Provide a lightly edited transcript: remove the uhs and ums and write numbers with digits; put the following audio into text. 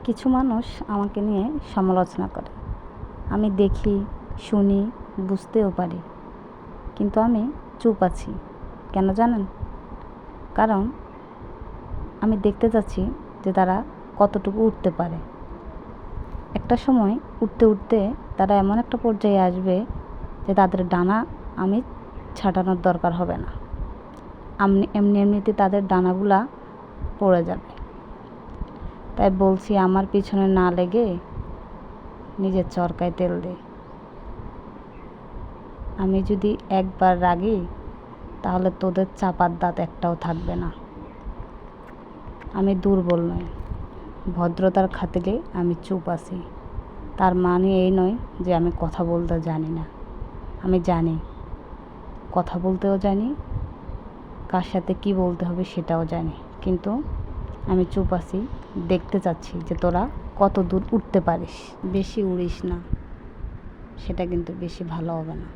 কিছু মানুষ আমাকে নিয়ে সমালোচনা করে। আমি দেখি, শুনি, বুঝতেও পারি, কিন্তু আমি চুপ আছি। কেন জানেন? কারণ আমি দেখতে চাচ্ছি যে তারা কতটুকু উঠতে পারে। একটা সময় উঠতে উঠতে তারা এমন একটা পর্যায়ে আসবে যে তাদের ডানা আমি ছাটানোর দরকার হবে না, এমনিতে তাদের ডানাগুলা পড়ে যাবে। তাই বলছি, আমার পিছনে না লেগে নিজের চরকায় তেল দে। আমি যদি একবার রাগি তাহলে তোদের চাপার দাঁত একটাও থাকবে না। আমি দুর্বল নই, ভদ্রতার খাতিরে আমি চুপ আছি। তার মানে এই নয় যে আমি কথা বলতে জানি না। আমি জানি, কথা বলতেও জানি, কার সাথে কী বলতে হবে সেটাও জানি, কিন্তু আমি চুপ আছি। দেখতে চাচ্ছি যে তোরা কত দূর উঠতে পারিস। বেশি উড়িস না, সেটা কিন্তু বেশি ভালো হবে না।